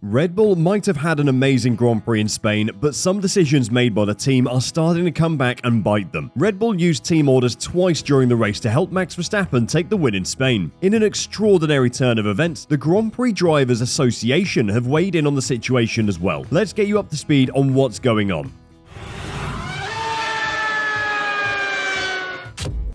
Red Bull might have had an amazing Grand Prix in Spain, but some decisions made by the team are starting to come back and bite them. Red Bull used team orders twice during the race to help Max Verstappen take the win in Spain. In an extraordinary turn of events, the Grand Prix Drivers Association have weighed in on the situation as well. Let's get you up to speed on what's going on.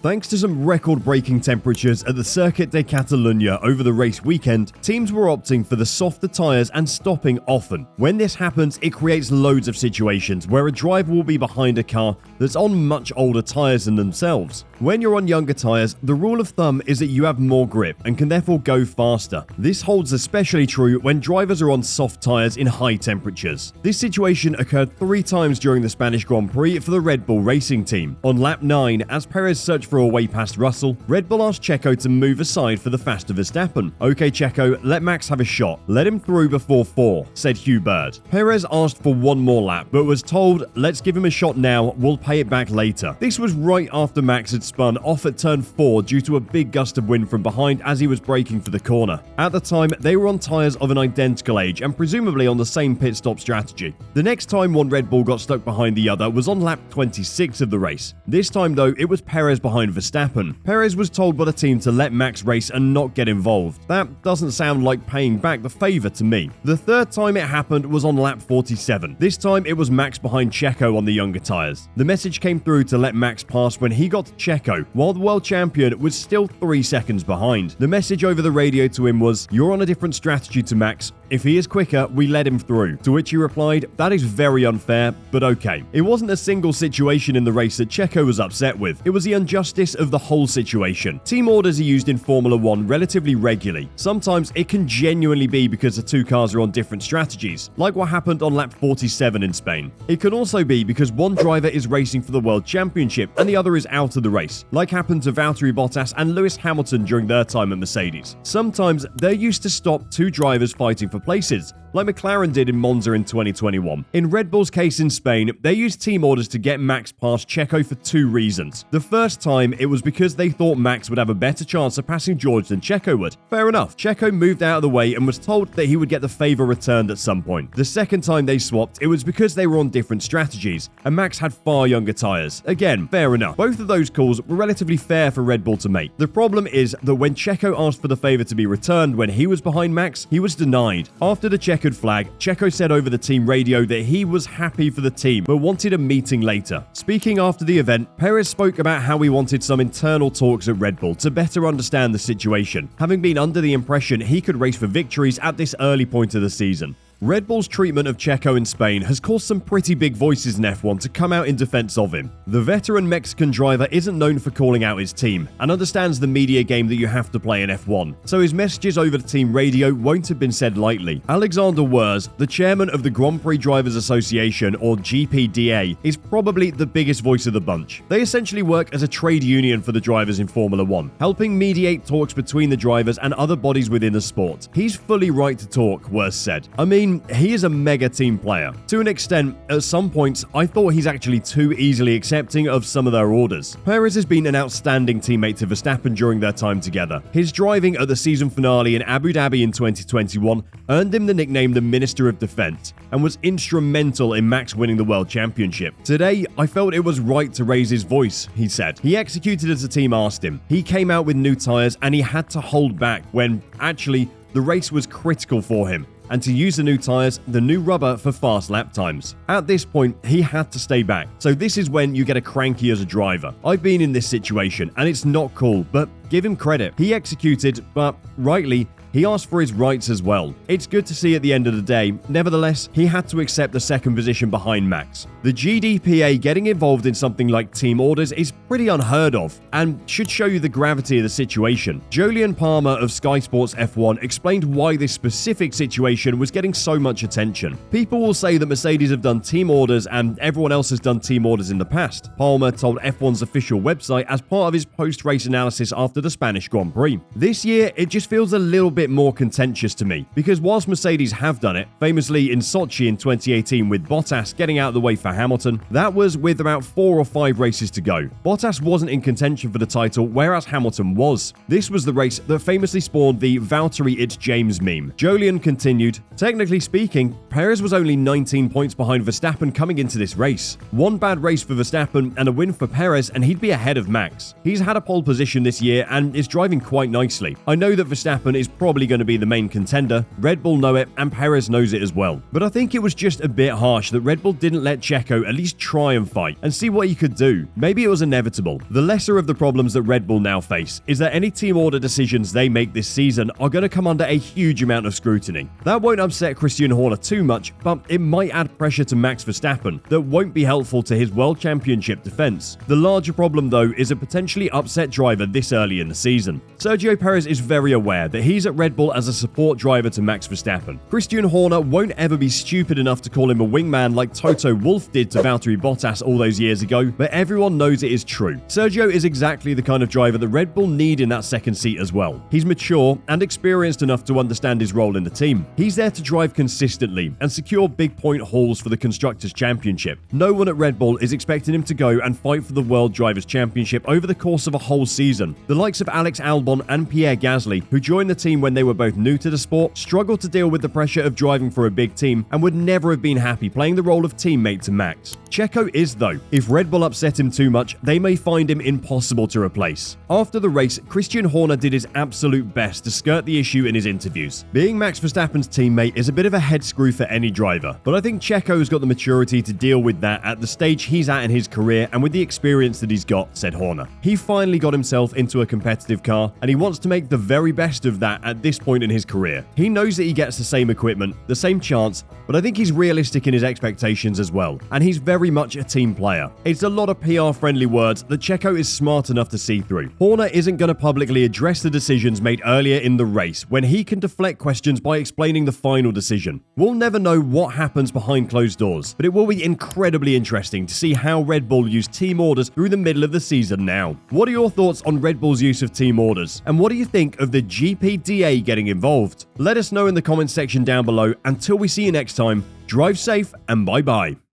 Thanks to some record-breaking temperatures at the Circuit de Catalunya over the race weekend, teams were opting for the softer tyres and stopping often. When this happens, it creates loads of situations where a driver will be behind a car that's on much older tyres than themselves. When you're on younger tyres, the rule of thumb is that you have more grip and can therefore go faster. This holds especially true when drivers are on soft tyres in high temperatures. This situation occurred 3 times during the Spanish Grand Prix for the Red Bull racing team. On lap 9, as Perez searched for a way past Russell, Red Bull asked Checo to move aside for the faster Verstappen. "Okay, Checo, let Max have a shot. Let him through before 4, said Hugh Bird. Perez asked for one more lap, but was told, "Let's give him a shot now, we'll pay it back later." This was right after Max had spun off at turn 4 due to a big gust of wind from behind as he was braking for the corner. At the time, they were on tyres of an identical age and presumably on the same pit stop strategy. The next time one Red Bull got stuck behind the other was on lap 26 of the race. This time though, it was Perez behind Verstappen. Perez was told by the team to let Max race and not get involved. That doesn't sound like paying back the favour to me. The third time it happened was on lap 47. This time it was Max behind Checo on the younger tyres. The message came through to let Max pass when he got to Checo, while the world champion was still 3 seconds behind. The message over the radio to him was, "You're on a different strategy to Max. If he is quicker, we let him through." To which he replied, "That is very unfair, but okay." It wasn't a single situation in the race that Checo was upset with. It was the injustice of the whole situation. Team orders are used in Formula 1 relatively regularly. Sometimes it can genuinely be because the 2 cars are on different strategies, like what happened on lap 47 in Spain. It can also be because one driver is racing for the World Championship and the other is out of the race, like happened to Valtteri Bottas and Lewis Hamilton during their time at Mercedes. Sometimes they're used to stop 2 drivers fighting for places, like McLaren did in Monza in 2021. In Red Bull's case in Spain, they used team orders to get Max past Checo for 2 reasons. The first time, it was because they thought Max would have a better chance of passing George than Checo would. Fair enough. Checo moved out of the way and was told that he would get the favour returned at some point. The second time they swapped, it was because they were on different strategies, and Max had far younger tyres. Again, fair enough. Both of those calls were relatively fair for Red Bull to make. The problem is that when Checo asked for the favour to be returned when he was behind Max, he was denied. After the checkered flag, Checo said over the team radio that he was happy for the team, but wanted a meeting later. Speaking after the event, Perez spoke about how he wanted some internal talks at Red Bull to better understand the situation, having been under the impression he could race for victories at this early point of the season. Red Bull's treatment of Checo in Spain has caused some pretty big voices in F1 to come out in defense of him. The veteran Mexican driver isn't known for calling out his team and understands the media game that you have to play in F1, so his messages over the team radio won't have been said lightly. Alexander Wurz, the chairman of the Grand Prix Drivers Association, or GPDA, is probably the biggest voice of the bunch. They essentially work as a trade union for the drivers in Formula 1, helping mediate talks between the drivers and other bodies within the sport. He's fully right to talk, Wurz said. I mean, he is a mega team player. To an extent, at some points, I thought he's actually too easily accepting of some of their orders. Perez has been an outstanding teammate to Verstappen during their time together. His driving at the season finale in Abu Dhabi in 2021 earned him the nickname the Minister of Defense and was instrumental in Max winning the World Championship. "Today, I felt it was right to raise his voice," he said. He executed as the team asked him. He came out with new tyres and he had to hold back when, actually, the race was critical for him, and to use the new tyres, the new rubber for fast lap times. At this point, he had to stay back. So this is when you get a cranky as a driver. I've been in this situation, and it's not cool, but give him credit. He executed, but rightly, he asked for his rights as well. It's good to see at the end of the day. Nevertheless, he had to accept the second position behind Max. The GDPA getting involved in something like team orders is pretty unheard of and should show you the gravity of the situation. Jolyon Palmer of Sky Sports F1 explained why this specific situation was getting so much attention. People will say that Mercedes have done team orders and everyone else has done team orders in the past. Palmer told F1's official website as part of his post-race analysis after the Spanish Grand Prix. This year, it just feels a little bit bit more contentious to me, because whilst Mercedes have done it, famously in Sochi in 2018 with Bottas getting out of the way for Hamilton, that was with about 4 or 5 races to go. Bottas wasn't in contention for the title, whereas Hamilton was. This was the race that famously spawned the Valtteri It's James meme. Jolyon continued, technically speaking, Perez was only 19 points behind Verstappen coming into this race. One bad race for Verstappen and a win for Perez and he'd be ahead of Max. He's had a pole position this year and is driving quite nicely. I know that Verstappen is probably going to be the main contender, Red Bull know it and Perez knows it as well. But I think it was just a bit harsh that Red Bull didn't let Checo at least try and fight and see what he could do. Maybe it was inevitable. The lesser of the problems that Red Bull now face is that any team order decisions they make this season are going to come under a huge amount of scrutiny. That won't upset Christian Horner too much, but it might add pressure to Max Verstappen that won't be helpful to his World Championship defense. The larger problem though is a potentially upset driver this early in the season. Sergio Perez is very aware that he's at Red Bull as a support driver to Max Verstappen. Christian Horner won't ever be stupid enough to call him a wingman like Toto Wolff did to Valtteri Bottas all those years ago, but everyone knows it is true. Sergio is exactly the kind of driver that Red Bull need in that second seat as well. He's mature and experienced enough to understand his role in the team. He's there to drive consistently and secure big point hauls for the Constructors' Championship. No one at Red Bull is expecting him to go and fight for the World Drivers' Championship over the course of a whole season. The likes of Alex Albon and Pierre Gasly, who joined the team when they were both new to the sport, struggled to deal with the pressure of driving for a big team and would never have been happy playing the role of teammate to Max. Checo is though. If Red Bull upset him too much, they may find him impossible to replace. After the race, Christian Horner did his absolute best to skirt the issue in his interviews. Being Max Verstappen's teammate is a bit of a head screw for any driver, but I think Checo's got the maturity to deal with that at the stage he's at in his career and with the experience that he's got, said Horner. He finally got himself into a competitive car and he wants to make the very best of that at this point in his career. He knows that he gets the same equipment, the same chance, but I think he's realistic in his expectations as well, and he's very much a team player. It's a lot of PR-friendly words that Checo is smart enough to see through. Horner isn't going to publicly address the decisions made earlier in the race when he can deflect questions by explaining the final decision. We'll never know what happens behind closed doors, but it will be incredibly interesting to see how Red Bull use team orders through the middle of the season now. What are your thoughts on Red Bull's use of team orders? And what do you think of the GPDA getting involved? Let us know in the comments section down below. Until we see you next time, drive safe and bye-bye.